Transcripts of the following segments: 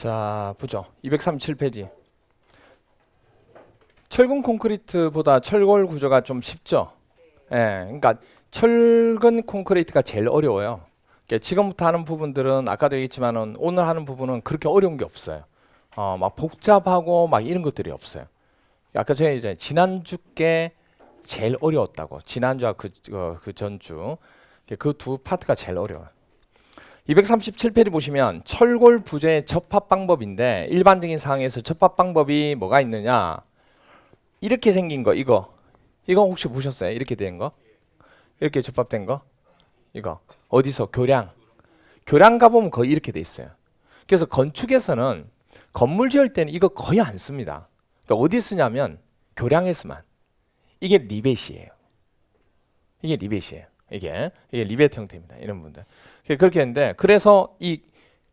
자, 보죠. 237페이지. 철근 콘크리트보다 철골 구조가 좀 쉽죠. 예, 그러니까 철근 콘크리트가 제일 어려워요. 그러니까 지금부터 하는 부분들은 아까도 얘기했지만은 오늘 하는 부분은 그렇게 어려운 게 없어요. 막 복잡하고 막 이런 것들이 없어요. 아까 제가 이제 지난주께 제일 어려웠다고. 지난주와 그 전주 그 두 파트가 제일 어려워요. 237페이지 보시면 철골 부재의 접합 방법인데 일반적인 상황에서 접합 방법이 뭐가 있느냐? 이렇게 생긴 거 이거 혹시 보셨어요? 이렇게 된 거? 이렇게 접합된 거? 이거 어디서? 교량 가보면 거의 이렇게 돼 있어요. 그래서 건축에서는 건물 지을 때는 이거 거의 안 씁니다. 그러니까 어디 쓰냐면 교량에서만. 이게 리벳이에요. 이게 리벳이에요. 이게 리벳 형태입니다. 이런 분들 그렇게 했는데, 그래서 이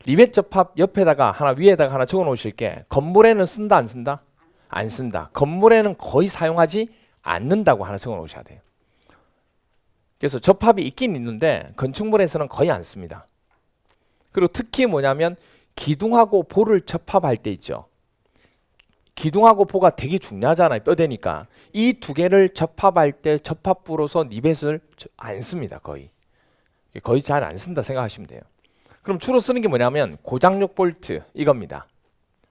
리벳 접합 옆에다가 하나 위에다가 하나 적어 놓으실 게, 건물에는 쓴다 안 쓴다? 안 쓴다. 건물에는 거의 사용하지 않는다고 하나 적어 놓으셔야 돼요. 그래서 접합이 있긴 있는데 건축물에서는 거의 안 씁니다. 그리고 특히 뭐냐면 기둥하고 볼을 접합할 때 있죠. 기둥하고 보가 되게 중요하잖아요. 뼈대니까. 이 두 개를 접합할 때 접합부로서 리벳을 안 씁니다. 거의 잘 안 쓴다 생각하시면 돼요. 그럼 주로 쓰는 게 뭐냐면 고장력 볼트 이겁니다.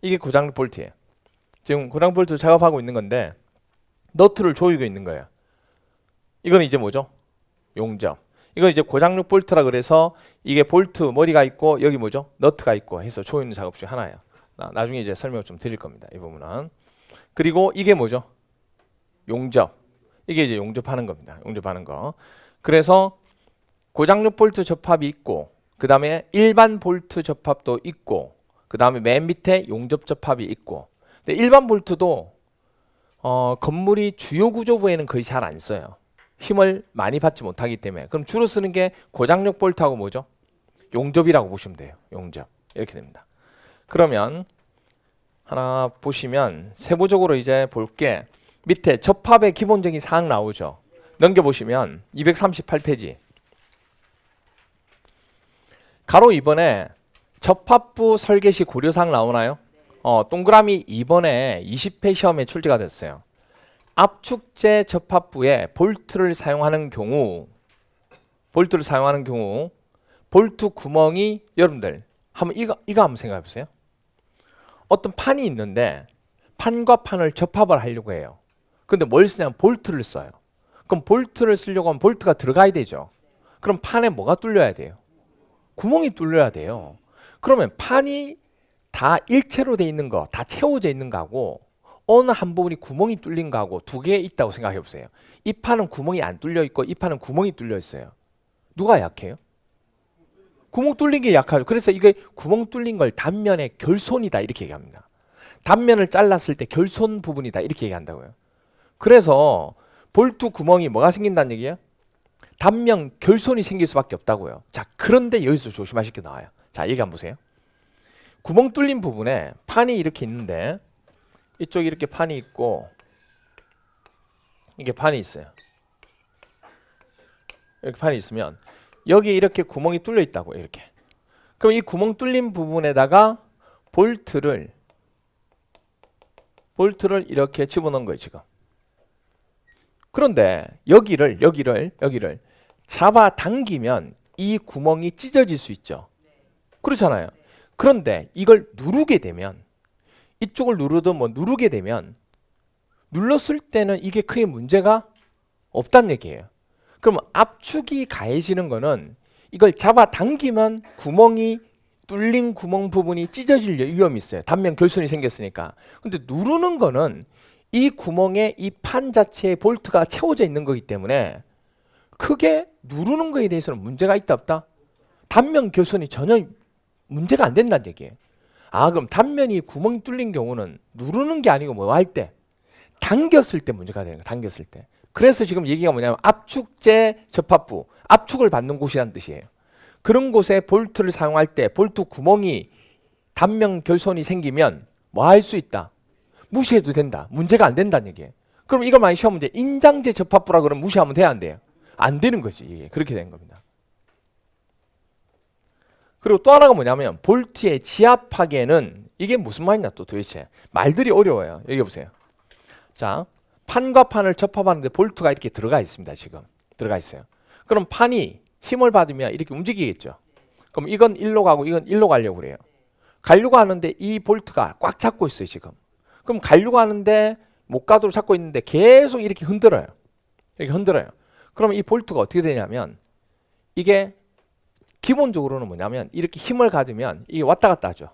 이게 고장력 볼트예요. 지금 고장력 볼트 작업하고 있는 건데 너트를 조이고 있는 거예요. 이거는 이제 뭐죠? 용접. 이건 이제 고장력 볼트라 그래서 이게 볼트 머리가 있고 여기 뭐죠? 너트가 있고 해서 조이는 작업 중 하나예요. 나중에 이제 설명을 좀 드릴 겁니다. 이 부분은. 그리고 이게 뭐죠? 용접. 이게 이제 용접하는 겁니다. 용접하는 거. 그래서 고장력 볼트 접합이 있고, 그 다음에 일반 볼트 접합도 있고, 그 다음에 맨 밑에 용접 접합이 있고. 근데 일반 볼트도 건물이 주요 구조부에는 거의 잘 안 써요. 힘을 많이 받지 못하기 때문에. 그럼 주로 쓰는 게 고장력 볼트하고 뭐죠? 용접이라고 보시면 돼요. 용접. 이렇게 됩니다. 그러면 하나 보시면 세부적으로 이제 볼게, 밑에 접합의 기본적인 사항 나오죠. 넘겨보시면 238페이지. 가로 2번에 접합부 설계 시 고려사항 나오나요? 동그라미 2번에 20회 시험에 출제가 됐어요. 압축제 접합부에 볼트를 사용하는 경우 볼트 구멍이, 여러분들 한번 이거 한번 생각해 보세요. 어떤 판이 있는데 판과 판을 접합을 하려고 해요. 근데 뭘 쓰냐면 볼트를 써요. 그럼 볼트를 쓰려고 하면 볼트가 들어가야 되죠. 그럼 판에 뭐가 뚫려야 돼요? 구멍이 뚫려야 돼요. 그러면 판이 다 일체로 돼 있는 거, 다 채워져 있는 거하고 어느 한 부분이 구멍이 뚫린 거하고 두 개 있다고 생각해 보세요. 이 판은 구멍이 안 뚫려 있고 이 판은 구멍이 뚫려 있어요. 누가 약해요? 구멍 뚫린 게 약하죠. 그래서 이게 구멍 뚫린 걸 단면의 결손이다 이렇게 얘기합니다. 단면을 잘랐을 때 결손 부분이다 이렇게 얘기한다고요. 그래서 볼트 구멍이 뭐가 생긴다는 얘기예요? 단면 결손이 생길 수밖에 없다고요. 자, 그런데 여기서 조심하실 게 나와요. 자, 얘기 한번 보세요. 구멍 뚫린 부분에 판이 이렇게 있는데 이쪽에 이렇게 판이 있고 이게 판이 있어요. 이렇게 판이 있으면 여기 이렇게 구멍이 뚫려 있다고, 이렇게. 그럼 이 구멍 뚫린 부분에다가 볼트를 이렇게 집어넣은 거예요, 지금. 그런데 여기를 잡아 당기면 이 구멍이 찢어질 수 있죠. 그렇잖아요. 그런데 이걸 누르게 되면, 이쪽을 누르든 뭐 누르게 되면 눌렀을 때는 이게 크게 문제가 없다는 얘기예요. 그럼 압축이 가해지는 거는 이걸 잡아 당기면 구멍이 뚫린 구멍 부분이 찢어질 위험이 있어요. 단면 결손이 생겼으니까. 근데 누르는 거는 이 구멍에 이 판 자체에 볼트가 채워져 있는 거기 때문에 크게 누르는 거에 대해서는 문제가 있다 없다? 단면 결손이 전혀 문제가 안 된다는 얘기예요. 그럼 단면이 구멍이 뚫린 경우는 누르는 게 아니고 뭐 할 때? 당겼을 때 문제가 되는 거예요. 당겼을 때. 그래서 지금 얘기가 뭐냐면 압축제 접합부, 압축을 받는 곳이라는 뜻이에요. 그런 곳에 볼트를 사용할 때 볼트 구멍이 단면 결손이 생기면 뭐 할 수 있다? 무시해도 된다. 문제가 안 된다는 얘기예요. 그럼 이걸 많이 시험 문제, 인장제 접합부라 그러면 무시하면 돼야 안 돼요? 안 되는 거지. 이게 그렇게 된 겁니다. 그리고 또 하나가 뭐냐면 볼트의 지압하기에는 이게 무슨 말이냐 또 도대체. 말들이 어려워요. 여기 보세요. 자, 판과 판을 접합하는데 볼트가 이렇게 들어가 있습니다. 지금 들어가 있어요. 그럼 판이 힘을 받으면 이렇게 움직이겠죠. 그럼 이건 일로 가고 이건 일로 가려고 그래요. 가려고 하는데 이 볼트가 꽉 잡고 있어요. 지금. 그럼 가려고 하는데 못 가도록 잡고 있는데 계속 이렇게 흔들어요. 이렇게 흔들어요. 그럼 이 볼트가 어떻게 되냐면 이게 기본적으로는 뭐냐면 이렇게 힘을 가지면 이게 왔다 갔다 하죠.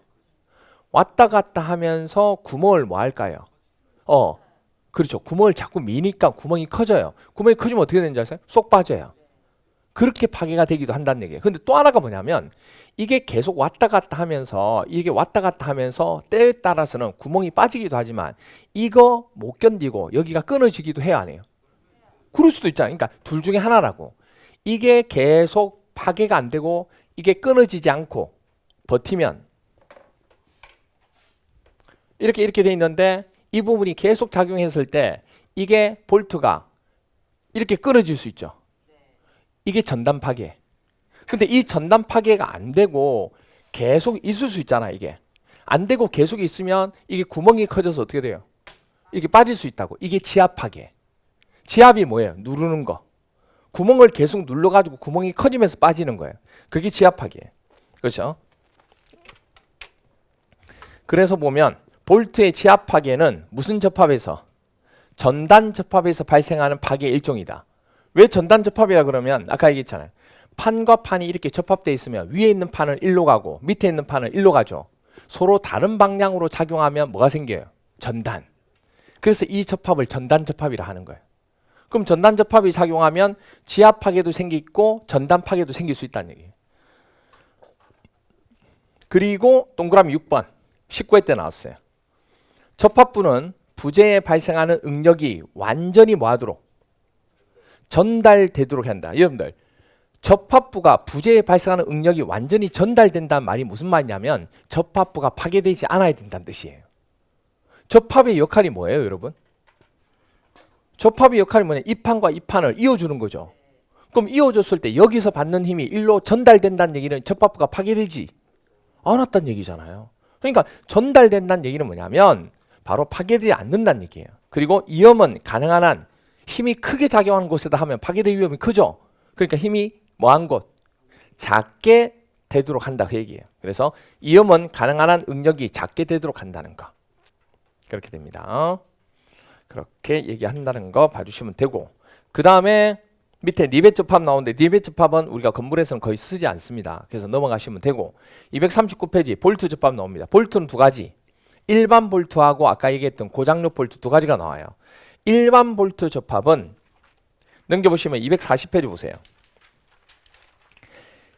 왔다 갔다 하면서 구멍을 뭐 할까요? 그렇죠. 구멍을 자꾸 미니까 구멍이 커져요. 구멍이 커지면 어떻게 되는지 아세요? 쏙 빠져요. 그렇게 파괴가 되기도 한다는 얘기예요. 근데 또 하나가 뭐냐면 이게 계속 왔다 갔다 하면서 이게 왔다 갔다 하면서 때에 따라서는 구멍이 빠지기도 하지만 이거 못 견디고 여기가 끊어지기도 해야 안 해요. 그럴 수도 있잖아요. 그러니까 둘 중에 하나라고. 이게 계속 파괴가 안 되고 이게 끊어지지 않고 버티면 이렇게 돼 있는데 이 부분이 계속 작용했을 때 이게 볼트가 이렇게 끊어질 수 있죠. 이게 전단 파괴. 근데 이 전단 파괴가 안 되고 계속 있을 수 있잖아. 이게 안 되고 계속 있으면 이게 구멍이 커져서 어떻게 돼요? 이게 빠질 수 있다고. 이게 지압 파괴. 지압이 뭐예요? 누르는 거. 구멍을 계속 눌러가지고 구멍이 커지면서 빠지는 거예요. 그게 지압 파괴. 그렇죠? 그래서 보면 볼트의 지압 파괴는 무슨 접합에서? 전단 접합에서 발생하는 파괴의 일종이다. 왜 전단 접합이라 그러면 아까 얘기했잖아요. 판과 판이 이렇게 접합되어 있으면 위에 있는 판은 일로 가고 밑에 있는 판은 일로 가죠. 서로 다른 방향으로 작용하면 뭐가 생겨요? 전단. 그래서 이 접합을 전단 접합이라 하는 거예요. 그럼 전단 접합이 작용하면 지압 파괴도 생기고 전단 파괴도 생길 수 있다는 얘기예요. 그리고 동그라미 6번 19회 때 나왔어요. 접합부는 부재에 발생하는 응력이 완전히 뭐하도록? 전달되도록 한다. 여러분들 접합부가 부재에 발생하는 응력이 완전히 전달된다는 말이 무슨 말이냐면 접합부가 파괴되지 않아야 된다는 뜻이에요. 접합의 역할이 뭐예요, 여러분? 접합의 역할이 뭐냐? 이 판과 이 판을 이어주는 거죠. 그럼 이어줬을 때 여기서 받는 힘이 일로 전달된다는 얘기는 접합부가 파괴되지 않았다는 얘기잖아요. 그러니까 전달된다는 얘기는 뭐냐면 바로 파괴되지 않는다는 얘기예요. 그리고 이염은 가능한 한 힘이 크게 작용하는 곳에다 하면 파괴될 위험이 크죠. 그러니까 힘이 뭐한 곳? 작게 되도록 한다 그 얘기예요. 그래서 이염은 가능한 한 응력이 작게 되도록 한다는 거. 그렇게 됩니다. 그렇게 얘기한다는 거 봐주시면 되고, 그 다음에 밑에 니벳 접합 나오는데 니벳 접합은 우리가 건물에서는 거의 쓰지 않습니다. 그래서 넘어가시면 되고, 239페이지 볼트 접합 나옵니다. 볼트는 두 가지. 일반 볼트하고 아까 얘기했던 고장력 볼트 두 가지가 나와요. 일반 볼트 접합은 넘겨보시면 240페이지 보세요.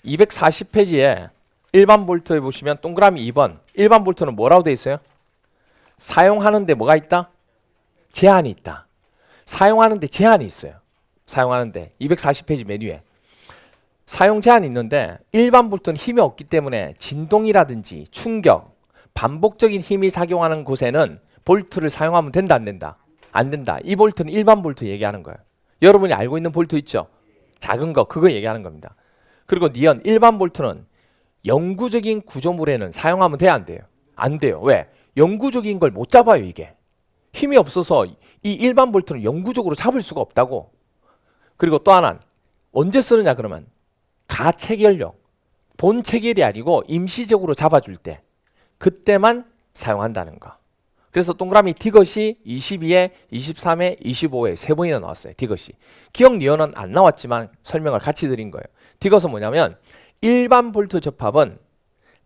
240페이지에 일반 볼트에 보시면 동그라미 2번 일반 볼트는 뭐라고 되어 있어요? 사용하는데 뭐가 있다? 제한이 있다. 사용하는데 제한이 있어요. 사용하는데 240페이지 메뉴에 사용 제한이 있는데 일반 볼트는 힘이 없기 때문에 진동이라든지 충격, 반복적인 힘이 작용하는 곳에는 볼트를 사용하면 된다 안 된다? 안 된다. 이 볼트는 일반 볼트 얘기하는 거예요. 여러분이 알고 있는 볼트 있죠? 작은 거 그거 얘기하는 겁니다. 그리고 니언 일반 볼트는 영구적인 구조물에는 사용하면 돼야 안 돼요? 안 돼요. 왜? 영구적인 걸 못 잡아요. 이게 힘이 없어서 이 일반 볼트는 영구적으로 잡을 수가 없다고. 그리고 또 하나는 언제 쓰느냐 그러면 가체결력, 본 체결이 아니고 임시적으로 잡아줄 때 그때만 사용한다는 거. 그래서 동그라미 디귿이 22에 23에 25에 세 번이나 나왔어요. 디귿이. 기억 니언은 안 나왔지만 설명을 같이 드린 거예요. 디귿은 뭐냐면 일반 볼트 접합은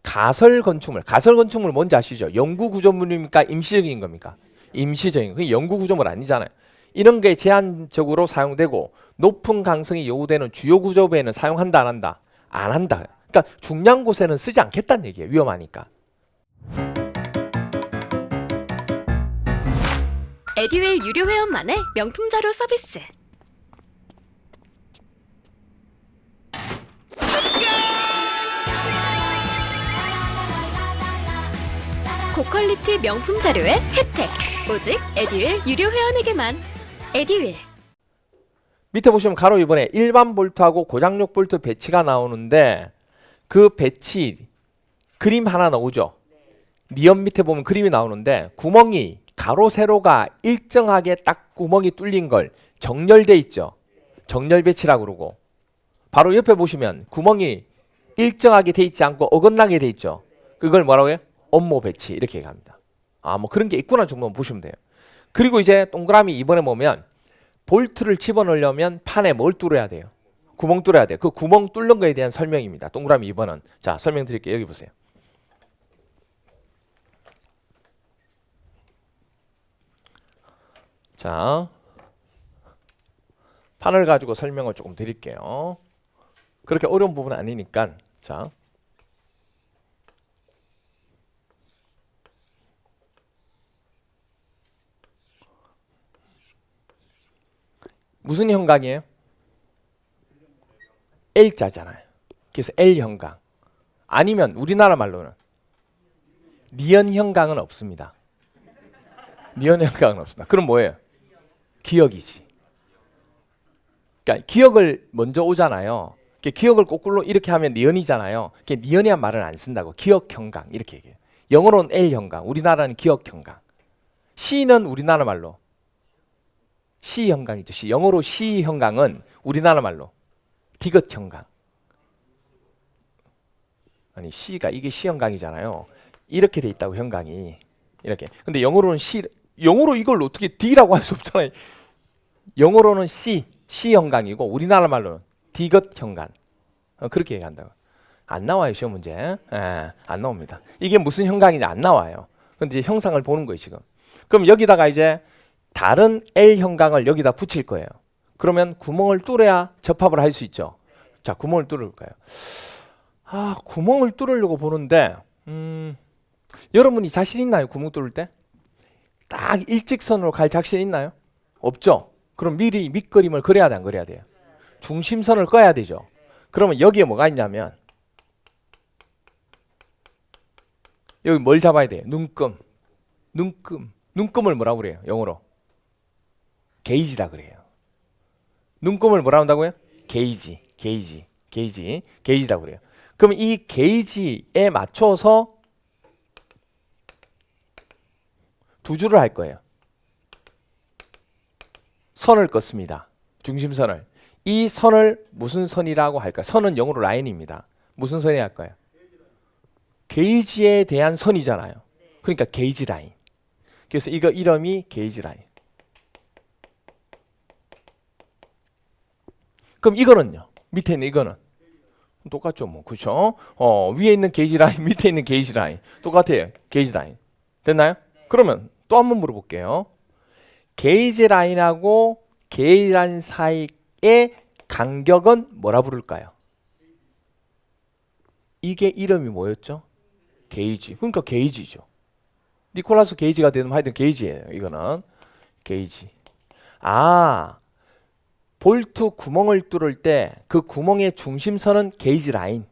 가설 건축물 뭔지 아시죠? 영구 구조물입니까? 임시적인 겁니까? 임시적인. 그게 영구 구조물 아니잖아요. 이런 게 제한적으로 사용되고 높은 강성이 요구되는 주요 구조부에는 사용한다 안 한다? 안 한다. 그러니까 중요한 곳에는 쓰지 않겠다는 얘기예요. 위험하니까. 에듀윌 유료 회원만의 명품 자료 서비스. 고퀄리티 명품 자료의 혜택. 오직 에듀윌 유료 회원에게만. 에듀윌. 밑에 보시면 가로 2번에 일반 볼트하고 고장력 볼트 배치가 나오는데 그 배치 그림 하나 나오죠. 니은 밑에 보면 그림이 나오는데 구멍이 가로 세로가 일정하게 딱 구멍이 뚫린 걸 정렬돼 있죠. 정렬 배치라고 그러고 바로 옆에 보시면 구멍이 일정하게 돼 있지 않고 어긋나게 돼 있죠. 그걸 뭐라고 해요? 엄모 배치 이렇게 얘기합니다. 아, 뭐 그런 게 있구나 정도만 보시면 돼요. 그리고 이제 동그라미 이번에 보면 볼트를 집어넣으려면 판에 뭘 뚫어야 돼요? 구멍 뚫어야 돼요. 그 구멍 뚫는 거에 대한 설명입니다. 동그라미 2번은. 자, 설명드릴게요. 여기 보세요. 자, 판을 가지고 설명을 조금 드릴게요. 그렇게 어려운 부분은 아니니까. 자, 무슨 형광이에요? L자잖아요. 그래서 L형광. 아니면 우리나라 말로는 니은 형광은 없습니다. 니은 형광은 없습니다. 그럼 뭐예요? 기역이지. 그러니까 기역을 먼저 오잖아요. 기역을 거꾸로 이렇게 하면 니은이잖아요. 니은이란 말은 안 쓴다고. 기역형광 이렇게 얘기해요. 영어로는 L형광, 우리나라는 기역형광. C는 우리나라 말로 C형광이죠. C. 영어로 C형광은 우리나라 말로 디귿형광. 아니 C가 이게 C형광이잖아요. 이렇게 돼 있다고 형광이. 이렇게. 근데 영어로는 C, 영어로 이걸 어떻게 D라고 할 수 없잖아요. 영어로는 C형광이고 우리나라 말로는 디귿형광. 그렇게 얘기한다고. 안 나와요 시험 문제. 안 나옵니다. 이게 무슨 형광이냐 안 나와요. 근데 이제 형상을 보는 거예요 지금. 그럼 여기다가 이제 다른 L형광을 여기다 붙일 거예요. 그러면 구멍을 뚫어야 접합을 할 수 있죠. 자, 구멍을 뚫을까요? 아, 구멍을 뚫으려고 보는데 여러분이 자신 있나요? 구멍 뚫을 때? 딱 일직선으로 갈 자신 있나요? 없죠? 그럼 미리 밑그림을 그려야 돼, 안 그려야 돼요? 중심선을 꺼야 되죠. 그러면 여기에 뭐가 있냐면 여기 뭘 잡아야 돼요? 눈금을 뭐라고 그래요? 영어로 게이지라 그래요. 눈금을 뭐라 한다고요? 게이지라고 그래요. 그럼 이 게이지에 맞춰서 두 줄을 할 거예요. 선을 긋습니다. 중심선을. 이 선을 무슨 선이라고 할까요? 선은 영어로 라인입니다. 무슨 선이 할까요? 게이지에 대한 선이잖아요. 그러니까 게이지 라인. 그래서 이거 이름이 게이지 라인. 그럼 이거는요? 밑에 있는 이거는 똑같죠, 뭐. 그렇죠? 위에 있는 게이지 라인, 밑에 있는 게이지 라인 똑같아요. 게이지 라인. 됐나요? 그러면 또 한 번 물어볼게요. 게이지 라인하고 게이지 라인 사이의 간격은 뭐라 부를까요? 이게 이름이 뭐였죠? 게이지. 그러니까 게이지죠. 니콜라스 게이지가 되면 하여튼 게이지예요. 이거는 게이지. 아, 볼트 구멍을 뚫을 때 그 구멍의 중심선은 게이지 라인.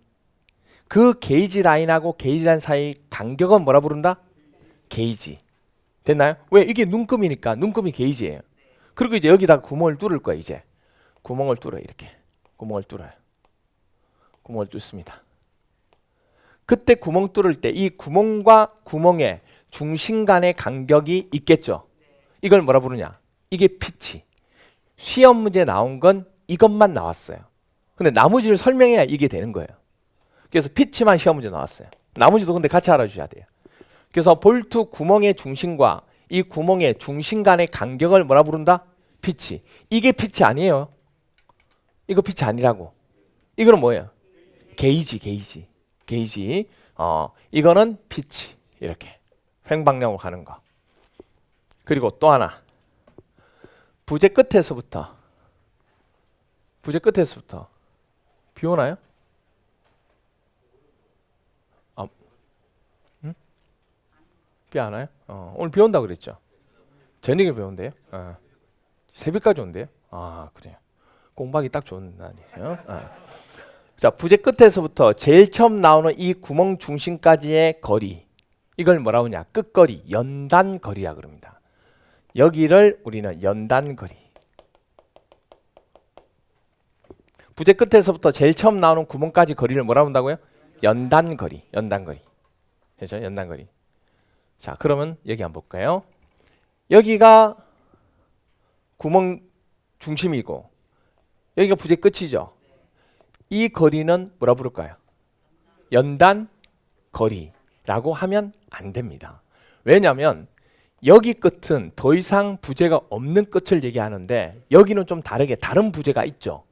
그 게이지 라인하고 게이지 라인 사이 간격은 뭐라 부른다? 게이지. 됐나요? 왜? 이게 눈금이니까 눈금이 게이지예요. 그리고 이제 여기다가 구멍을 뚫을 거예요. 이제 구멍을 뚫어요. 이렇게 구멍을 뚫어요. 구멍을 뚫습니다. 그때 구멍 뚫을 때 이 구멍과 구멍의 중심 간의 간격이 있겠죠. 이걸 뭐라 부르냐? 이게 피치. 시험 문제 나온 건 이것만 나왔어요. 근데 나머지를 설명해야 이게 되는 거예요. 그래서 피치만 시험 문제 나왔어요. 나머지도 근데 같이 알아주셔야 돼요. 그래서 볼트 구멍의 중심과 이 구멍의 중심 간의 간격을 뭐라 부른다? 피치. 이게 피치 아니에요. 이거 피치 아니라고. 이거는 뭐예요? 게이지. 이거는 피치. 이렇게 횡방향으로 가는 거. 그리고 또 하나. 부재 끝에서부터 비 오나요? 비 안 와요? 오늘 비 온다고 그랬죠? 저녁에 비 온대요? 새벽까지 온대요? 아, 그래요. 공부하기 딱 좋은 날이에요. 자, 부재 끝에서부터 제일 처음 나오는 이 구멍 중심까지의 거리, 이걸 뭐라고 하냐? 끝거리, 연단거리라 그럽니다. 여기를 우리는 연단거리. 부재 끝에서부터 제일 처음 나오는 구멍까지 거리를 뭐라고 한다고요? 연단거리. 그렇죠? 연단거리. 자, 그러면 여기 한번 볼까요? 여기가 구멍 중심이고 여기가 부재 끝이죠. 이 거리는 뭐라 부를까요? 연단 거리라고 하면 안 됩니다. 왜냐하면 여기 끝은 더 이상 부재가 없는 끝을 얘기하는데 여기는 좀 다르게 다른 부재가 있죠.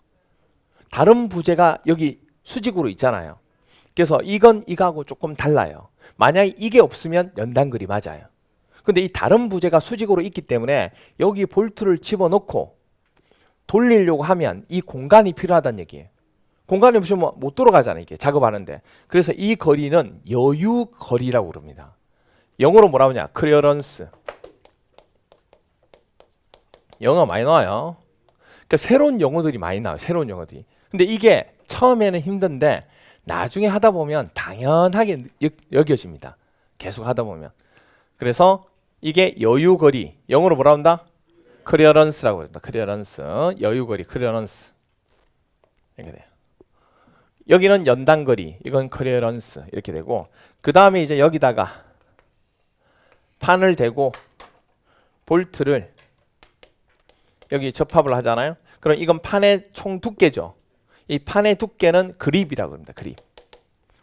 다른 부재가 여기 수직으로 있잖아요. 그래서 이건 이거하고 조금 달라요. 만약에 이게 없으면 연단거리 맞아요. 근데 이 다른 부재가 수직으로 있기 때문에 여기 볼트를 집어넣고 돌리려고 하면 이 공간이 필요하다는 얘기예요. 공간이 없으면 못 돌아가잖아요. 이게 작업하는데. 그래서 이 거리는 여유 거리라고 그럽니다. 영어로 뭐라고 하냐? 클리어런스. 영어 많이 나와요. 그러니까 새로운 용어들이 많이 나와요. 새로운 용어들이. 근데 이게 처음에는 힘든데 나중에 하다 보면 당연하게 여겨집니다. 계속 하다 보면. 그래서 이게 여유거리. 영어로 뭐라 한다? 클리어런스라고 합니다. 클리어런스. 여유거리. 클리어런스. 이렇게 돼요. 여기는 연단거리. 이건 클리어런스. 이렇게 되고 그 다음에 이제 여기다가 판을 대고 볼트를 여기 접합을 하잖아요. 그럼 이건 판의 총 두께죠. 이 판의 두께는 그립이라고 합니다. 그립.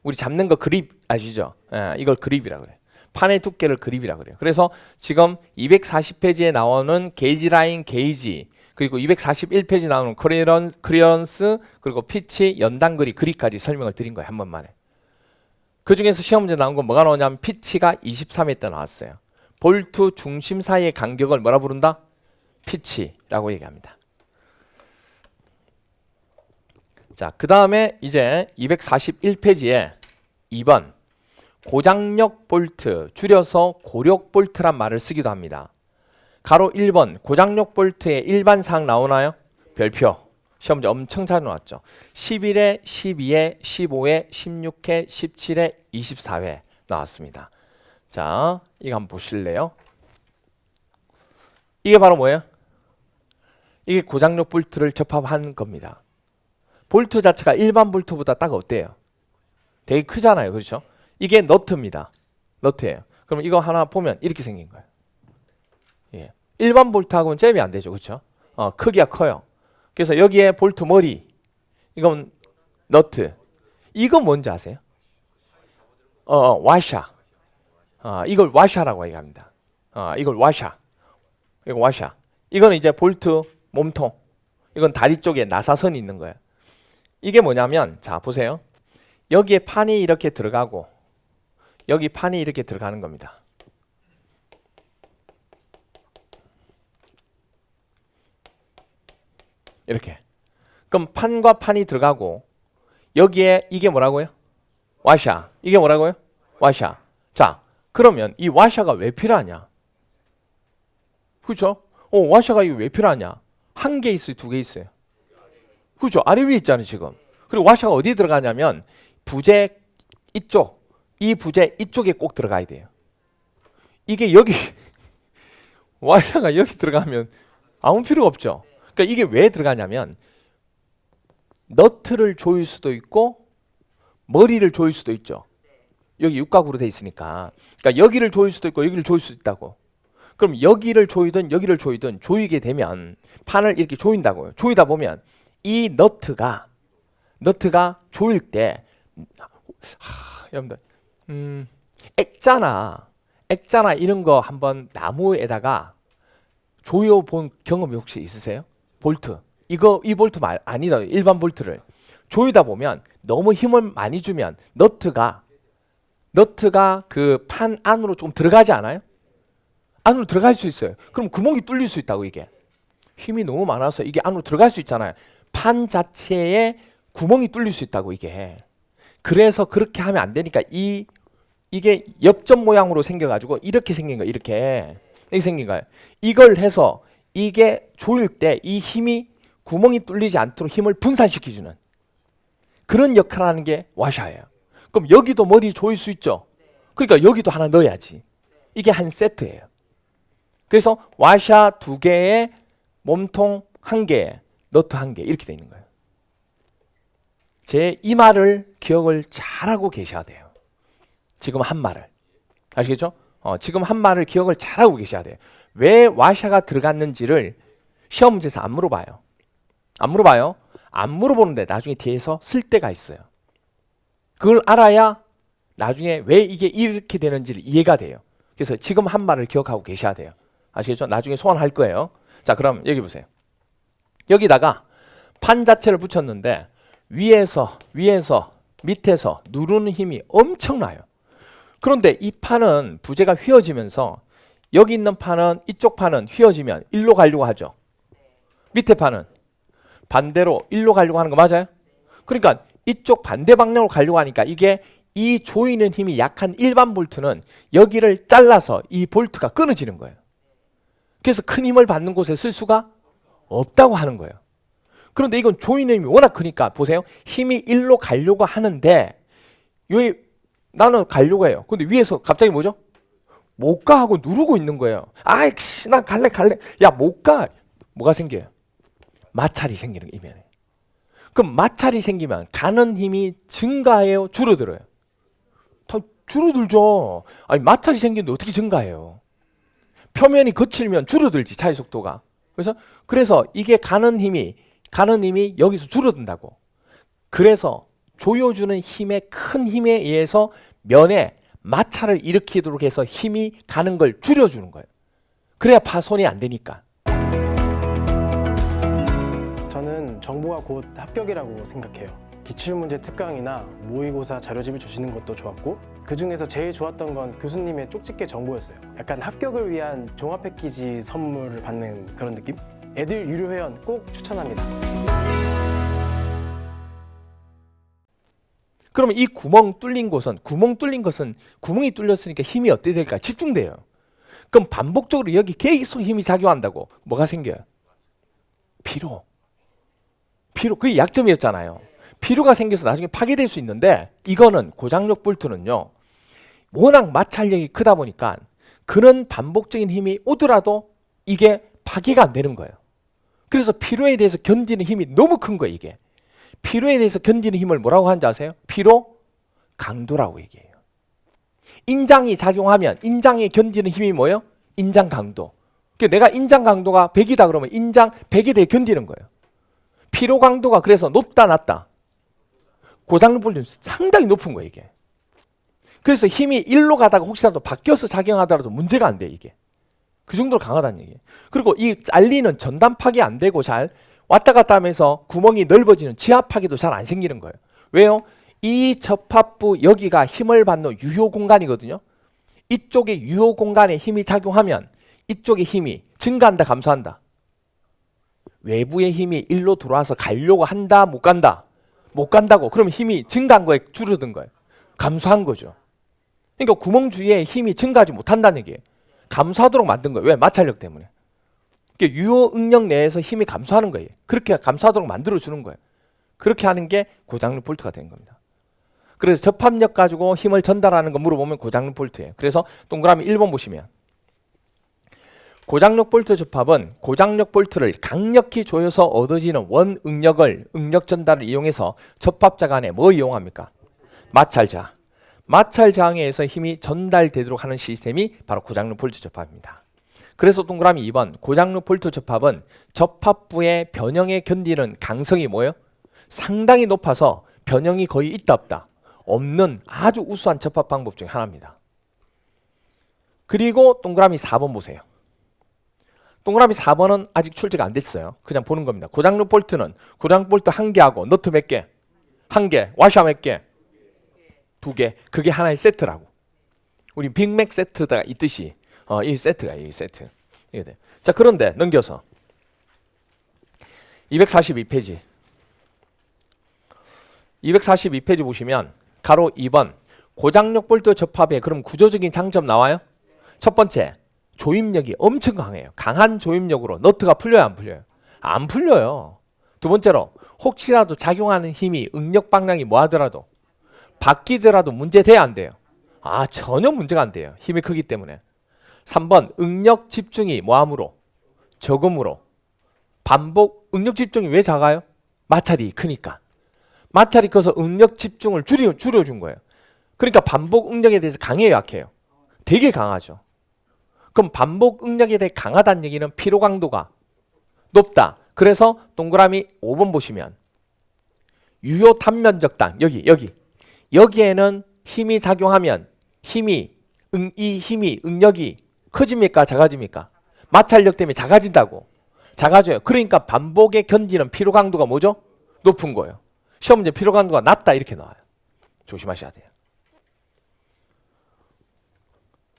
우리 잡는 거 그립 아시죠? 예, 이걸 그립이라고 그래요. 판의 두께를 그립이라고 그래요. 그래서 지금 240페이지에 나오는 게이지 라인 게이지 그리고 241페이지 나오는 클리어런스 그리고 피치 연단거리 그립까지 설명을 드린 거예요. 한 번만에. 그 중에서 시험 문제 나온 건 뭐가 나오냐면 피치가 23회 때 나왔어요. 볼트 중심 사이의 간격을 뭐라 부른다? 피치라고 얘기합니다. 자, 그 다음에 이제 241페이지에 2번 고장력 볼트, 줄여서 고력 볼트란 말을 쓰기도 합니다. 가로 1번 고장력 볼트의 일반 사항 나오나요? 별표. 시험 문제 엄청 잘 나왔죠. 11회, 12회, 15회, 16회, 17회, 24회 나왔습니다. 자, 이거 한번 보실래요? 이게 바로 뭐예요? 이게 고장력 볼트를 접합한 겁니다. 볼트 자체가 일반 볼트보다 딱 어때요? 되게 크잖아요. 그렇죠? 이게 너트입니다. 너트예요. 그럼 이거 하나 보면 이렇게 생긴 거예요. 예. 일반 볼트하고는 잽이 안 되죠. 그렇죠? 크기가 커요. 그래서 여기에 볼트 머리 이건 너트. 이건 뭔지 아세요? 와샤. 이걸 와샤라고 얘기합니다. 이걸 와샤. 이거 와샤. 이거는 이제 볼트 몸통. 이건 다리 쪽에 나사선이 있는 거예요. 이게 뭐냐면 자 보세요. 여기에 판이 이렇게 들어가고 여기 판이 이렇게 들어가는 겁니다. 이렇게. 그럼 판과 판이 들어가고 여기에 이게 뭐라고요? 와샤. 이게 뭐라고요? 와샤. 자, 그러면 이 와샤가 왜 필요하냐? 그렇죠? 와샤가 이게 왜 필요하냐? 한 개 있어요? 두 개 있어요? 그렇죠? 아래 위에 있잖아요 지금. 그리고 와샤가 어디 들어가냐면 부재 이쪽, 이 부재 이쪽에 꼭 들어가야 돼요. 이게 여기 와샤가 여기 들어가면 아무 필요가 없죠. 그러니까 이게 왜 들어가냐면 너트를 조일 수도 있고 머리를 조일 수도 있죠. 여기 육각으로 돼 있으니까. 그러니까 여기를 조일 수도 있고 여기를 조일 수도 있다고. 그럼 여기를 조이든 여기를 조이든 조이게 되면 판을 이렇게 조인다고요. 조이다 보면 이 너트가 조일 때 여러분들 액자나 이런 거 한번 나무에다가 조여 본 경험이 혹시 있으세요? 볼트. 이 볼트 말 아니다. 일반 볼트를 조이다 보면 너무 힘을 많이 주면 너트가 그 판 안으로 좀 들어가지 않아요? 안으로 들어갈 수 있어요. 그럼 구멍이 뚫릴 수 있다고. 이게 힘이 너무 많아서 이게 안으로 들어갈 수 있잖아요. 판 자체에 구멍이 뚫릴 수 있다고. 이게 그래서 그렇게 하면 안 되니까 이게 엽전 모양으로 생겨가지고 이렇게 생긴 거예요. 이렇게 생긴 거예요. 이걸 해서 이게 조일 때 이 힘이 구멍이 뚫리지 않도록 힘을 분산시켜주는 그런 역할을 하는 게 와샤예요. 그럼 여기도 머리 조일 수 있죠. 그러니까 여기도 하나 넣어야지. 이게 한 세트예요. 그래서 와샤 2개에 몸통 1개에 너트 1개 이렇게 돼 있는 거예요. 제 이 말을 기억을 잘하고 계셔야 돼요. 지금 한 말을. 아시겠죠? 지금 한 말을 기억을 잘하고 계셔야 돼요. 왜 와샤가 들어갔는지를 시험 문제에서 안 물어봐요. 안 물어봐요. 안 물어보는데 나중에 뒤에서 쓸 때가 있어요. 그걸 알아야 나중에 왜 이게 이렇게 되는지를 이해가 돼요. 그래서 지금 한 말을 기억하고 계셔야 돼요. 아시겠죠? 나중에 소환할 거예요. 자, 그럼 여기 보세요. 여기다가 판 자체를 붙였는데 위에서 밑에서 누르는 힘이 엄청나요. 그런데 이 판은 부재가 휘어지면서 여기 있는 판은 이쪽 판은 휘어지면 일로 가려고 하죠. 밑에 판은 반대로 일로 가려고 하는 거 맞아요? 그러니까 이쪽 반대 방향으로 가려고 하니까 이게 이 조이는 힘이 약한 일반 볼트는 여기를 잘라서 이 볼트가 끊어지는 거예요. 그래서 큰 힘을 받는 곳에 쓸 수가 없다고 하는 거예요. 그런데 이건 조이는 힘이 워낙 크니까 보세요. 힘이 일로 가려고 하는데 여기 나는 가려고 해요. 근데 위에서 갑자기 뭐죠? 못 가 하고 누르고 있는 거예요. 아이씨, 나 갈래. 야, 못 가. 뭐가 생겨요? 마찰이 생기는 거 이면에. 그럼 마찰이 생기면 가는 힘이 증가해요? 줄어들어요? 다 줄어들죠. 아니, 마찰이 생기는데 어떻게 증가해요? 표면이 거칠면 줄어들지, 차의 속도가. 그래서 이게 가는 힘이 여기서 줄어든다고. 그래서 조여주는 힘의 큰 힘에 의해서 면에 마찰을 일으키도록 해서 힘이 가는 걸 줄여주는 거예요. 그래야 파손이 안 되니까. 저는 정보가 곧 합격이라고 생각해요. 기출문제 특강이나 모의고사 자료집을 주시는 것도 좋았고 그 중에서 제일 좋았던 건 교수님의 쪽집게 정보였어요. 약간 합격을 위한 종합 패키지 선물을 받는 그런 느낌? 애들 유료 회원 꼭 추천합니다. 그러면 이 구멍 뚫린 것은 구멍이 뚫렸으니까 힘이 어떻게 될까? 집중돼요. 그럼 반복적으로 여기 계속 힘이 작용한다고 뭐가 생겨요? 피로. 그게 약점이었잖아요. 피로가 생겨서 나중에 파괴될 수 있는데 이거는 고장력 볼트는요. 워낙 마찰력이 크다 보니까 그런 반복적인 힘이 오더라도 이게 파괴가 안 되는 거예요. 그래서 피로에 대해서 견디는 힘이 너무 큰 거예요. 이게. 피로에 대해서 견디는 힘을 뭐라고 하는지 아세요? 피로 강도라고 얘기해요. 인장이 작용하면 인장에 견디는 힘이 뭐예요? 인장 강도. 그러니까 내가 인장 강도가 100이다 그러면 인장 100에 대해 견디는 거예요. 피로 강도가 그래서 높다 낮다. 고장력 볼트는 상당히 높은 거예요. 이게. 그래서 힘이 1로 가다가 혹시라도 바뀌어서 작용하더라도 문제가 안 돼 이게. 그 정도로 강하다는 얘기예요. 그리고 이 잘리는 전단 파괴 안 되고 잘 왔다 갔다 하면서 구멍이 넓어지는 지하 파괴도 잘 안 생기는 거예요. 왜요? 이 접합부 여기가 힘을 받는 유효 공간이거든요. 이쪽에 유효 공간에 힘이 작용하면 이쪽의 힘이 증가한다 감소한다. 외부의 힘이 일로 들어와서 가려고 한다 못 간다. 못 간다고. 그러면 힘이 증가한 거에 줄어든 거예요. 감소한 거죠. 그러니까 구멍 주위에 힘이 증가하지 못한다는 얘기예요. 감소하도록 만든 거예요. 왜? 마찰력 때문에. 그러니까 유효 응력 내에서 힘이 감소하는 거예요. 그렇게 감소하도록 만들어주는 거예요. 그렇게 하는 게 고장력 볼트가 된 겁니다. 그래서 접합력 가지고 힘을 전달하는 거 물어보면 고장력 볼트예요. 그래서 동그라미 1번 보시면 고장력 볼트 접합은 고장력 볼트를 강력히 조여서 얻어지는 원 응력을 응력 전달을 이용해서 접합자 간에 뭐 이용합니까? 마찰자. 마찰자항에 의해서 힘이 전달되도록 하는 시스템이 바로 고장력 볼트 접합입니다. 그래서 동그라미 2번 고장력 볼트 접합은 접합부의 변형에 견디는 강성이 뭐예요? 상당히 높아서 변형이 거의 있다 없다. 없는 아주 우수한 접합 방법 중 하나입니다. 그리고 동그라미 4번 보세요. 동그라미 4번은 아직 출제가 안 됐어요. 그냥 보는 겁니다. 고장력 볼트는 고장력 볼트 1개하고 너트 몇 개? 1개. 와샤 몇 개? 2개. 그게 하나의 세트라고. 우리 빅맥 세트가 있듯이 이 세트가 이 세트. 이게 돼. 자, 그런데 넘겨서 242페이지. 242페이지 보시면 가로 2번 고장력 볼트 접합에 그럼 구조적인 장점 나와요? 첫 번째, 조임력이 엄청 강해요. 강한 조임력으로 너트가 풀려요, 안 풀려요? 안 풀려요. 두 번째로 혹시라도 작용하는 힘이 응력 방향이 뭐 하더라도 바뀌더라도 문제 돼야 안 돼요? 아, 전혀 문제가 안 돼요. 힘이 크기 때문에. 3번 응력 집중이 뭐함으로? 적음으로. 반복 응력 집중이 왜 작아요? 마찰이 크니까. 마찰이 커서 응력 집중을 줄여준 거예요. 그러니까 반복 응력에 대해서 강해요, 약해요? 되게 강하죠. 그럼 반복 응력에 대해 강하다는 얘기는 피로 강도가 높다. 그래서 동그라미 5번 보시면 유효 단면적당 여기에는 힘이 작용하면 이 힘이 응력이 커집니까 작아집니까? 마찰력 때문에 작아진다고. 작아져요. 그러니까 반복에 견디는 피로 강도가 뭐죠? 높은 거예요. 시험 문제 피로 강도가 낮다 이렇게 나와요. 조심하셔야 돼요.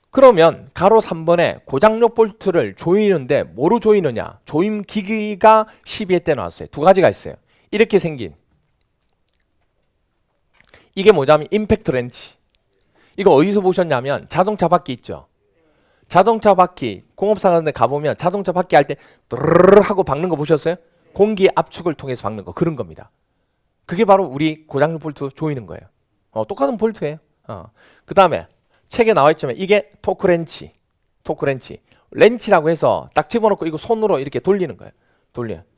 그러면 가로 3번에 고장력 볼트를 조이는데 뭐로 조이느냐? 조임 기기가 12회 때 나왔어요. 두 가지가 있어요. 이렇게 생긴 이게 뭐냐면 임팩트 렌치. 이거 어디서 보셨냐면 자동차 바퀴 있죠. 자동차 바퀴 공업사 같은 데 가보면 자동차 바퀴 할 때 드르르 하고 박는 거 보셨어요? 공기 압축을 통해서 박는 거 그런 겁니다. 그게 바로 우리 고장력 볼트 조이는 거예요. 똑같은 볼트예요. 그 다음에 책에 나와 있지만 이게 토크 렌치. 렌치라고 해서 딱 집어넣고 이거 손으로 이렇게 돌리는 거예요.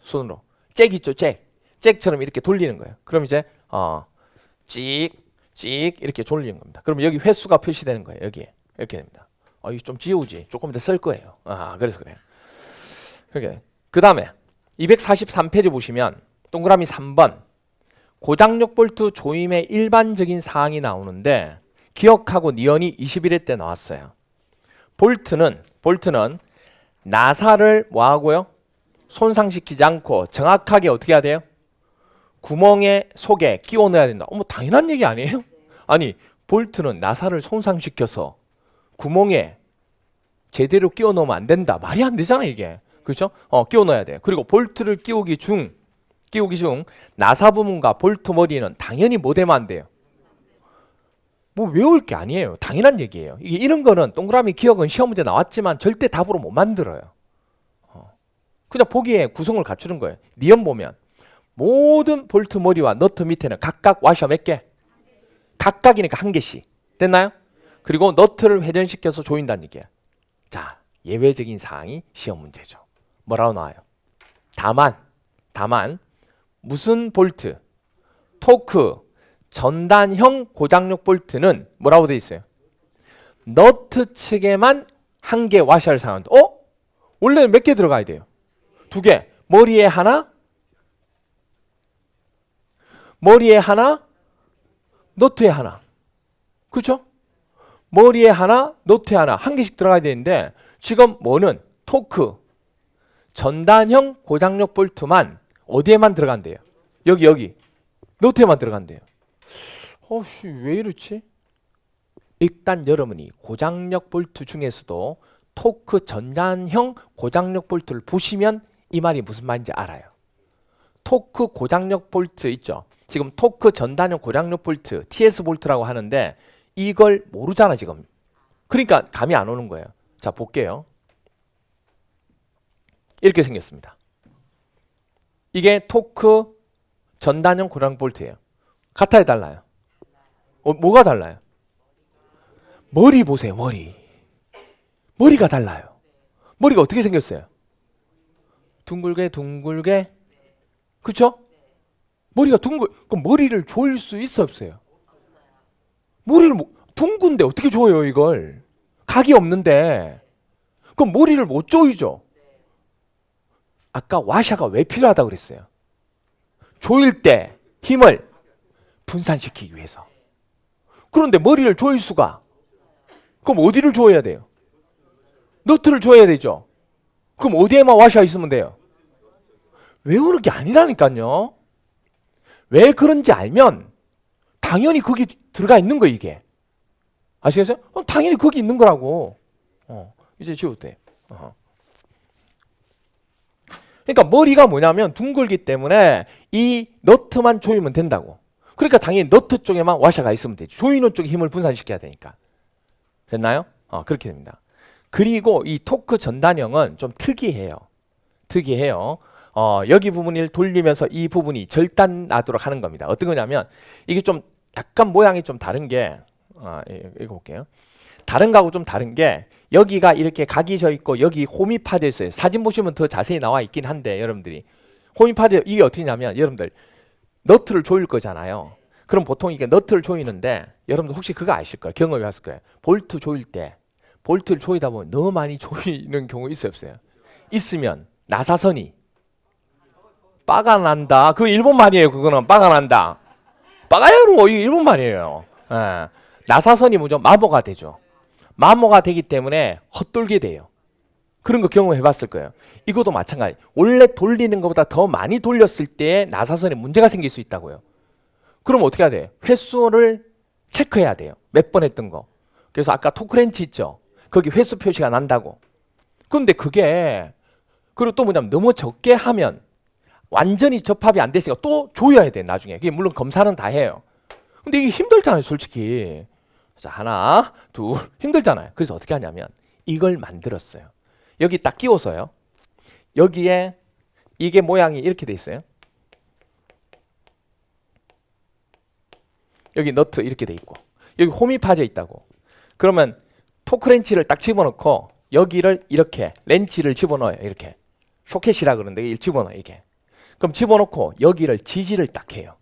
손으로. 잭 있죠, 잭처럼 이렇게 돌리는 거예요. 그럼 이제 찍 이렇게 돌리는 겁니다. 그러면 여기 횟수가 표시되는 거예요. 여기에 이렇게 됩니다. 이거 좀 지우지. 조금 더 쓸 거예요. 그래서 그래요. 그 다음에 243페이지 보시면 동그라미 3번 고장력 볼트 조임의 일반적인 사항이 나오는데 기억하고 니언이 21회 때 나왔어요. 볼트는 나사를 뭐하고요? 손상시키지 않고 정확하게 어떻게 해야 돼요? 구멍의 속에 끼워 넣어야 된다. 당연한 얘기 아니에요? 아니 볼트는 나사를 손상시켜서 구멍에 제대로 끼워 넣으면 안 된다. 말이 안 되잖아 이게. 그렇죠? 끼워 넣어야 돼요. 그리고 볼트를 끼우기 중 나사 부분과 볼트 머리는 당연히 뭐 되면 안 돼요? 뭐 외울 게 아니에요. 당연한 얘기예요. 이런 거는 동그라미 기억은 시험 문제 나왔지만 절대 답으로 못 만들어요. 그냥 보기에 구성을 갖추는 거예요. 니언 보면 모든 볼트 머리와 너트 밑에는 각각 와셔 몇 개? 각각이니까 한 개씩. 됐나요? 그리고 너트를 회전시켜서 조인다는 얘기예요. 자, 예외적인 사항이 시험 문제죠. 뭐라고 나와요? 다만 무슨 볼트? 토크 전단형 고장력 볼트는 뭐라고 돼 있어요? 너트 측에만 한 개 와셔를 사용한다. 원래는 몇 개 들어가야 돼요? 2개. 머리에 하나, 너트에 하나. 그렇죠? 머리에 하나, 너트에 하나. 한 개씩 들어가야 되는데 지금 뭐는 토크 전단형 고장력 볼트만 어디에만 들어간대요? 여기 너트에만 들어간대요. 왜 이렇지? 일단 여러분이 고장력 볼트 중에서도 토크 전단형 고장력 볼트를 보시면 이 말이 무슨 말인지 알아요. 토크 고장력 볼트 있죠. 지금 토크 전단형 고장력 볼트 TS 볼트라고 하는데 이걸 모르잖아 지금. 그러니까 감이 안 오는 거예요. 자 볼게요. 이렇게 생겼습니다. 이게 토크 전단형 고장력 볼트예요. 같아요 달라요? 뭐가 달라요? 머리 보세요. 머리가 달라요. 머리가 어떻게 생겼어요? 둥글게 그쵸? 머리가 그럼 머리를 조일 수 있어 없어요? 머리를 둥근데 어떻게 조여요 이걸? 각이 없는데 그럼 머리를 못 조이죠? 아까 와샤가 왜 필요하다고 그랬어요? 조일 때 힘을 분산시키기 위해서. 그런데 머리를 조일 수가. 그럼 어디를 조여야 돼요? 너트를 조여야 되죠. 그럼 어디에만 와샤 있으면 돼요? 외우는 게 아니라니까요. 왜 그런지 알면 당연히 거기 들어가 있는 거 이게. 아시겠어요? 당연히 거기 있는 거라고. 이제 지워도 돼. 그러니까 머리가 뭐냐면 둥글기 때문에 이 너트만 조이면 된다고. 그러니까 당연히 너트 쪽에만 와샤가 있으면 되지. 조이는 쪽에 힘을 분산시켜야 되니까. 됐나요? 그렇게 됩니다. 그리고 이 토크 전단형은 좀 특이해요. 여기 부분을 돌리면서 이 부분이 절단나도록 하는 겁니다. 어떤 거냐면 이게 좀 약간 모양이 좀 다른 게 이거 볼게요. 다른 거하고 좀 다른 게 여기가 이렇게 각이 져 있고 여기 홈이 파져 있어요. 사진 보시면 더 자세히 나와 있긴 한데 여러분들이 홈이 파져 이게 어떻게냐면 여러분들 너트를 조일 거잖아요. 그럼 보통 이게 너트를 조이는데 여러분들 혹시 그거 아실 거예요. 경험해 봤을 거예요. 볼트 조일 때 볼트를 조이다 보면 너무 많이 조이는 경우 있어요, 없어요? 있으면 나사선이 빠가 난다. 그 일본 말이에요. 그거는 빠가 난다. 빠가야로 이 일본 말이에요. 예. 나사선이 뭐죠? 마모가 되죠. 마모가 되기 때문에 헛돌게 돼요. 그런 거 경험해 봤을 거예요. 이것도 마찬가지. 원래 돌리는 것보다 더 많이 돌렸을 때 나사선에 문제가 생길 수 있다고요. 그럼 어떻게 해야 돼요? 횟수를 체크해야 돼요. 몇 번 했던 거. 그래서 아까 토크렌치 있죠? 거기 횟수 표시가 난다고. 그런데 그게 그리고 또 뭐냐면 너무 적게 하면 완전히 접합이 안 됐으니까 또 조여야 돼 나중에. 그게 물론 검사는 다 해요. 근데 이게 힘들잖아요 솔직히. 자, 하나 둘 힘들잖아요. 그래서 어떻게 하냐면 이걸 만들었어요. 여기 딱 끼워서요. 여기에 이게 모양이 이렇게 돼 있어요. 여기 너트 이렇게 돼 있고 여기 홈이 파져 있다고. 그러면 토크렌치를 딱 집어넣고 여기를 이렇게 렌치를 집어넣어요. 이렇게 쇼켓이라 그러는데 이걸 집어넣어요. 이게. 그럼 집어넣고 여기를 지지를 딱 해요.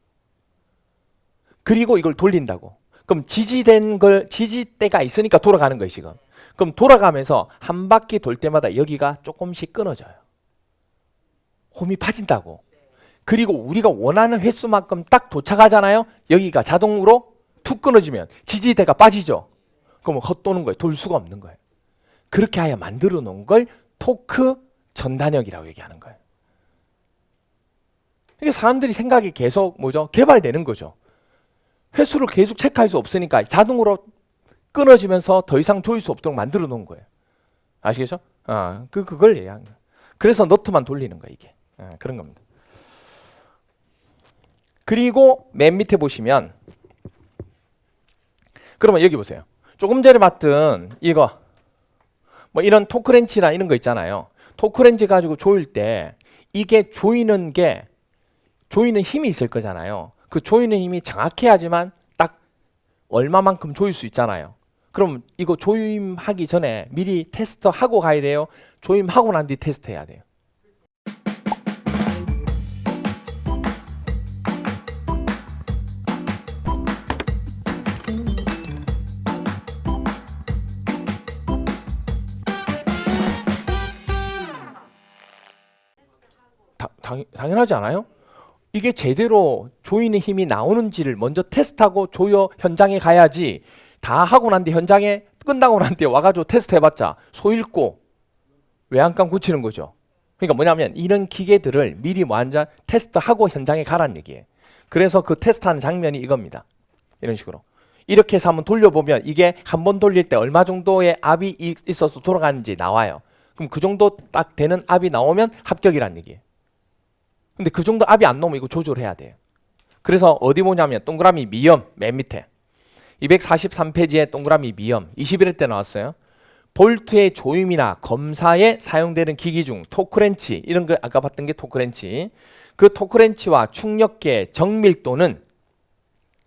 그리고 이걸 돌린다고. 그럼 지지된 걸 지지대가 있으니까 돌아가는 거예요 지금. 그럼 돌아가면서 한 바퀴 돌 때마다 여기가 조금씩 끊어져요. 홈이 파진다고. 그리고 우리가 원하는 횟수만큼 딱 도착하잖아요. 여기가 자동으로 툭 끊어지면 지지대가 빠지죠. 그러면 헛도는 거예요. 돌 수가 없는 거예요. 그렇게 하여 만들어 놓은 걸 토크 전단역이라고 얘기하는 거예요. 이게 사람들이 생각이 계속 뭐죠? 개발되는 거죠. 횟수를 계속 체크할 수 없으니까 자동으로 끊어지면서 더 이상 조일 수 없도록 만들어 놓은 거예요. 아시겠죠? 그걸 얘기하는 거예요. 그래서 너트만 돌리는 거예요, 이게. 그런 겁니다. 그리고 맨 밑에 보시면 그러면 여기 보세요. 조금 전에 봤던 이거 뭐 이런 토크렌치나 이런 거 있잖아요. 토크렌치 가지고 조일 때 이게 조이는 힘이 있을 거잖아요. 그 조이는 힘이 정확해야지만 딱 얼마만큼 조일 수 있잖아요. 그럼 이거 조임하기 전에 미리 테스트하고 가야 돼요. 조임하고 난 뒤 테스트해야 돼요. 당연하지 않아요? 이게 제대로 조이는 힘이 나오는지를 먼저 테스트하고 조여 현장에 가야지. 다 하고 난 뒤 현장에 끝나고 난 뒤에 와가지고 테스트 해봤자 소잃고 외양간 고치는 거죠. 그러니까 뭐냐면 이런 기계들을 미리 먼저 테스트하고 현장에 가라는 얘기예요. 그래서 그 테스트하는 장면이 이겁니다. 이런 식으로. 이렇게 해서 한번 돌려보면 이게 한 번 돌릴 때 얼마 정도의 압이 있어서 돌아가는지 나와요. 그럼 그 정도 딱 되는 압이 나오면 합격이란 얘기예요. 근데 그 정도 압이 안 나오면 이거 조절해야 돼요. 그래서 어디 보냐면 동그라미 미염 맨 밑에 243페이지에 동그라미 미염 21회 때 나왔어요. 볼트의 조임이나 검사에 사용되는 기기 중 토크렌치 이런 거 아까 봤던 게 토크렌치. 그 토크렌치와 충력계 정밀도는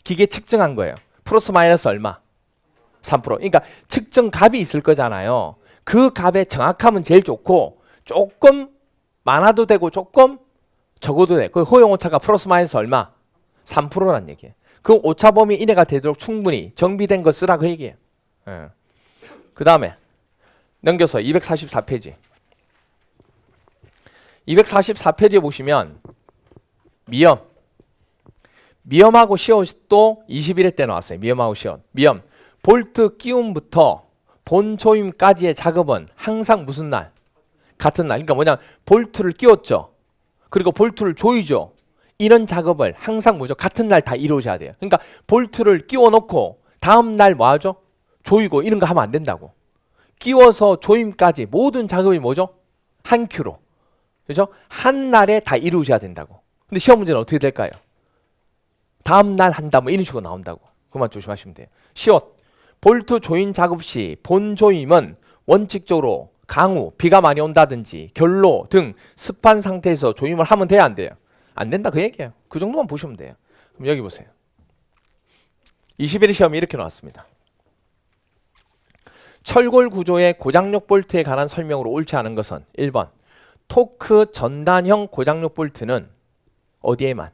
기계 측정한 거예요. 플러스 마이너스 얼마? 3%. 그러니까 측정 값이 있을 거잖아요. 그 값의 정확함은 제일 좋고 조금 많아도 되고 조금 적어도 돼. 그 허용 오차가 플러스 마이너스 얼마? 3%란 얘기예요. 그 오차 범위 이내가 되도록 충분히 정비된 거 쓰라 그 얘기예요. 그 다음에 넘겨서 244페이지. 244페이지에 보시면 미염하고 시옷도 21회 때 나왔어요. 미염하고 시옷. 미염. 볼트 끼움부터 본 조임까지의 작업은 항상 무슨 날? 같은 날. 그러니까 뭐냐? 볼트를 끼웠죠. 그리고 볼트를 조이죠. 이런 작업을 항상 뭐죠? 같은 날 다 이루어져야 돼요. 그러니까 볼트를 끼워 놓고 다음 날 뭐 하죠? 조이고 이런 거 하면 안 된다고. 끼워서 조임까지 모든 작업이 뭐죠? 한 큐로. 그죠? 한 날에 다 이루어져야 된다고. 근데 시험 문제는 어떻게 될까요? 다음 날 한다 뭐 이런 식으로 나온다고. 그만 조심하시면 돼요. 시옷. 볼트 조임 작업 시 본 조임은 원칙적으로 강우, 비가 많이 온다든지 결로 등 습한 상태에서 조임을 하면 돼야 안 돼요? 안 된다 그 얘기예요. 그 정도만 보시면 돼요. 그럼 여기 보세요. 21회 시험이 이렇게 나왔습니다. 철골 구조의 고장력 볼트에 관한 설명으로 옳지 않은 것은 1번 토크 전단형 고장력 볼트는 어디에만?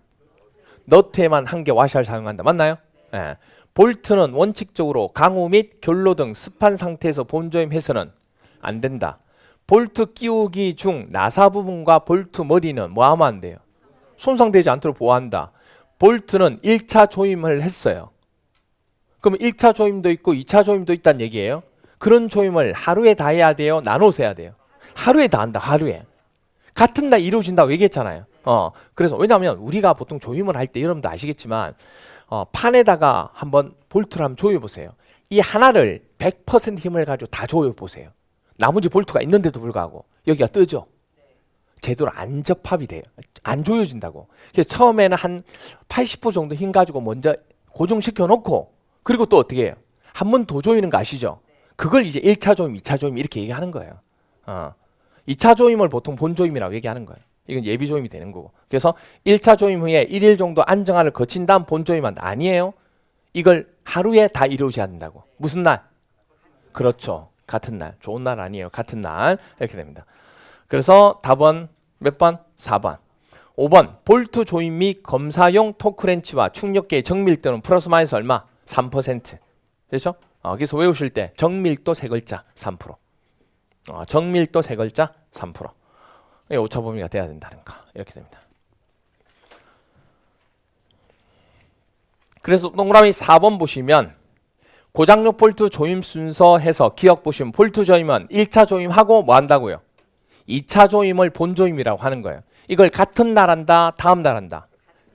너트에만 한 개 와샤를 사용한다. 맞나요? 네. 볼트는 원칙적으로 강우 및 결로 등 습한 상태에서 본조임해서는 안 된다. 볼트 끼우기 중 나사 부분과 볼트 머리는 뭐 하면 안 돼요? 손상되지 않도록 보호한다. 볼트는 1차 조임을 했어요. 그럼 1차 조임도 있고 2차 조임도 있다는 얘기예요. 그런 조임을 하루에 다 해야 돼요? 나눠서 해야 돼요? 하루에 다 한다. 하루에. 같은 날 이루어진다고 얘기했잖아요. 그래서 왜냐하면 우리가 보통 조임을 할 때 여러분도 아시겠지만 판에다가 한번 볼트를 한번 조여보세요. 이 하나를 100% 힘을 가지고 다 조여보세요. 나머지 볼트가 있는데도 불구하고 여기가 뜨죠. 제대로 안 접합이 돼요. 안 조여진다고. 그래서 처음에는 한 80% 정도 힘 가지고 먼저 고정시켜 놓고 그리고 또 어떻게 해요? 한 번 더 조이는 거 아시죠? 그걸 이제 1차 조임, 2차 조임 이렇게 얘기하는 거예요. 2차 조임을 보통 본조임이라고 얘기하는 거예요. 이건 예비 조임이 되는 거고. 그래서 1차 조임 후에 1일 정도 안정화를 거친 다음 본조임한다. 아니에요. 이걸 하루에 다 이루어져야 된다고. 무슨 날? 그렇죠. 같은 날. 좋은 날 아니에요. 같은 날. 이렇게 됩니다. 그래서 답은 몇 번? 4번. 5번. 볼트 조임 및 검사용 토크렌치와 충격계의 정밀도는 플러스 마이너스 얼마? 3%. 그렇죠? 그래서 외우실 때 정밀도 세 글자 3%. 정밀도 세 글자 3%. 이게 오차 범위가 돼야 된다는 거. 이렇게 됩니다. 그래서 동그라미 4번 보시면 고장력 볼트 조임 순서 해서 기억 보시면 볼트 조임은 1차 조임하고 뭐 한다고요? 2차 조임을 본조임이라고 하는 거예요. 이걸 같은 날 한다, 다음 날 한다.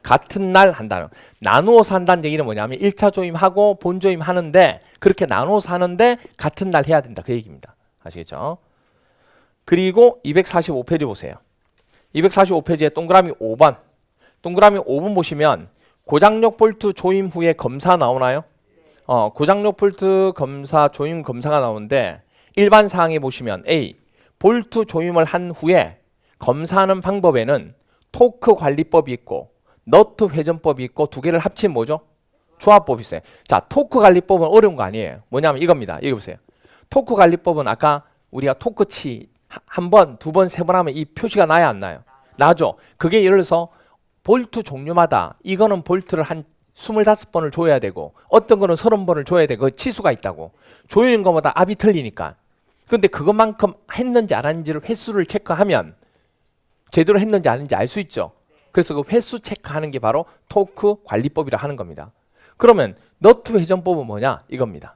같은 날 한다는. 나누어서 한다는 얘기는 뭐냐면 1차 조임하고 본조임 하는데 그렇게 나누어서 하는데 같은 날 해야 된다. 그 얘기입니다. 아시겠죠? 그리고 245페이지 보세요. 245페이지에 동그라미 5번. 동그라미 5번 보시면 고장력 볼트 조임 후에 검사 나오나요? 고장력 볼트 검사, 조임 검사가 나오는데 일반 사항에 보시면 A. 볼트 조임을 한 후에 검사하는 방법에는 토크 관리법이 있고 너트 회전법이 있고 두 개를 합치면 뭐죠? 조합법이 있어요. 자, 토크 관리법은 어려운 거 아니에요. 뭐냐면 이겁니다. 여기 보세요. 토크 관리법은 아까 우리가 토크치 한 번, 두 번, 세 번 하면 이 표시가 나야 안 나요? 나죠. 그게 예를 들어서 볼트 종류마다 이거는 볼트를 한 25번을 줘야 되고 어떤 거는 30번을 줘야 되고 치수가 있다고. 조이는 것마다 압이 틀리니까. 근데 그것만큼 했는지 안 했는지를 횟수를 체크하면 제대로 했는지 안 했는지 알 수 있죠. 그래서 그 횟수 체크하는 게 바로 토크 관리법이라 하는 겁니다. 그러면 너트 회전법은 뭐냐? 이겁니다.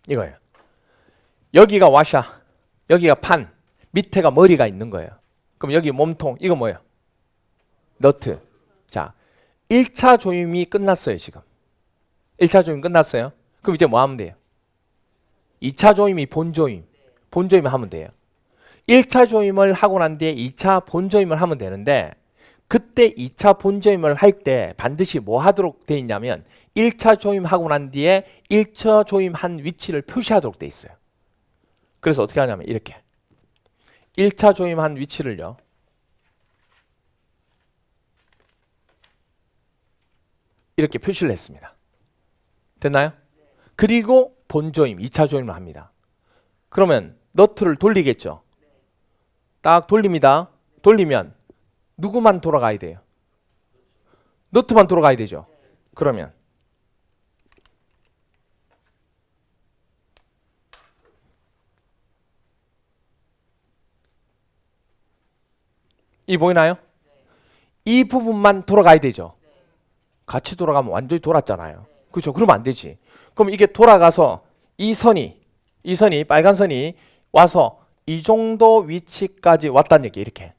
이거예요. 여기가 와샤, 여기가 판, 밑에가 머리가 있는 거예요. 그럼 여기 몸통, 이거 뭐예요? 너트. 자, 1차 조임이 끝났어요, 지금. 1차 조임 끝났어요. 그럼 이제 뭐 하면 돼요? 2차 조임이 본조임. 본조임을 하면 돼요. 1차 조임을 하고 난 뒤에 2차 본조임을 하면 되는데 그때 2차 본조임을 할 때 반드시 뭐 하도록 돼 있냐면 1차 조임하고 난 뒤에 1차 조임한 위치를 표시하도록 돼 있어요. 그래서 어떻게 하냐면 이렇게 1차 조임한 위치를요. 이렇게 표시를 했습니다. 됐나요? 그리고 본조임, 2차 조임을 합니다. 그러면 너트를 돌리겠죠. 딱 돌립니다. 돌리면 누구만 돌아가야 돼요? 너트만 돌아가야 되죠. 그러면 이 보이나요? 이 부분만 돌아가야 되죠. 같이 돌아가면 완전히 돌았잖아요. 그렇죠? 그러면 안 되지. 그럼 이게 돌아가서 이 선이 빨간 선이 와서 이 정도 위치까지 왔다는 얘기 이렇게.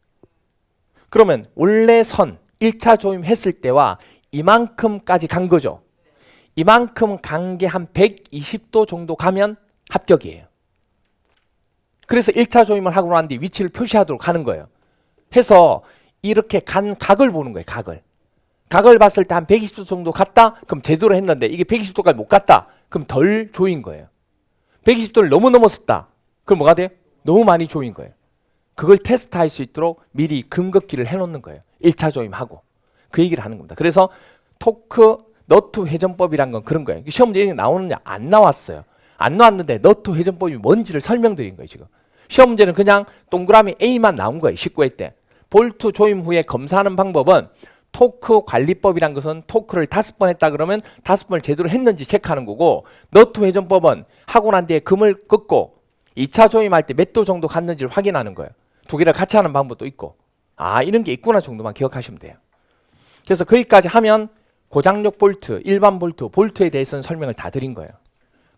그러면 원래 선 1차 조임 했을 때와 이만큼까지 간 거죠. 이만큼 간 게 한 120도 정도 가면 합격이에요. 그래서 1차 조임을 하고 난 뒤 위치를 표시하도록 하는 거예요. 해서 이렇게 간 각을 보는 거예요. 각을 봤을 때 한 120도 정도 갔다? 그럼 제대로 했는데 이게 120도까지 못 갔다? 그럼 덜 조인 거예요. 120도를 너무 넘었었다. 그럼 뭐가 돼요? 너무 많이 조인 거예요. 그걸 테스트할 수 있도록 미리 금급기를 해놓는 거예요. 1차 조임하고. 그 얘기를 하는 겁니다. 그래서 토크 너트 회전법이란 건 그런 거예요. 시험 문제 나오느냐? 안 나왔어요. 안 나왔는데 너트 회전법이 뭔지를 설명드린 거예요. 지금. 시험 문제는 그냥 동그라미 A만 나온 거예요. 19회 때. 볼트 조임 후에 검사하는 방법은 토크 관리법이란 것은 토크를 5번 했다 그러면 5번을 제대로 했는지 체크하는 거고, 너트 회전법은 하고 난 뒤에 금을 긋고 2차 조임할 때 몇 도 정도 갔는지를 확인하는 거예요. 두 개를 같이 하는 방법도 있고, 아 이런 게 있구나 정도만 기억하시면 돼요. 그래서 거기까지 하면 고장력 볼트, 일반 볼트, 볼트에 대해서는 설명을 다 드린 거예요.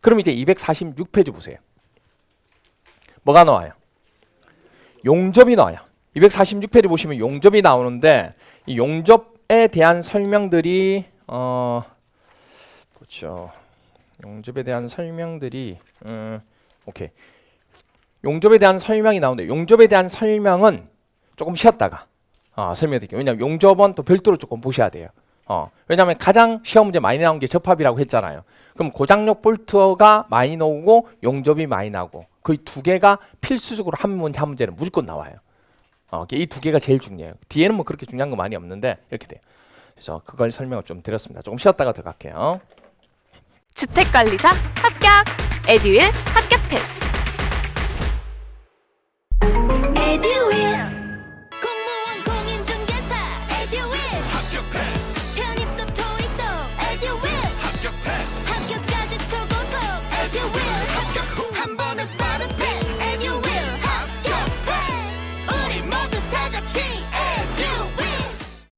그럼 이제 246페이지 보세요. 뭐가 나와요? 용접이 나와요. 246페이지 보시면 용접이 나오는데, 이 용접에 대한 설명들이 보죠. 용접에 대한 설명들이 오케이. 용접에 대한 설명이 나오는데, 용접에 대한 설명은 조금 쉬었다가 설명드릴게요. 왜냐하면 용접은 또 별도로 조금 보셔야 돼요. 왜냐하면 가장 시험 문제 많이 나온 게 접합이라고 했잖아요. 그럼 고장력 볼트가 많이 나오고 용접이 많이 나오고, 거의 두 개가 필수적으로 한 문제는 무조건 나와요. 이 두 개가 제일 중요해요. 뒤에는 뭐 그렇게 중요한 거 많이 없는데 이렇게 돼요. 그래서 그걸 설명을 좀 드렸습니다. 조금 쉬었다가 들어갈게요. 주택관리사 합격! 에듀윌 합격 패스!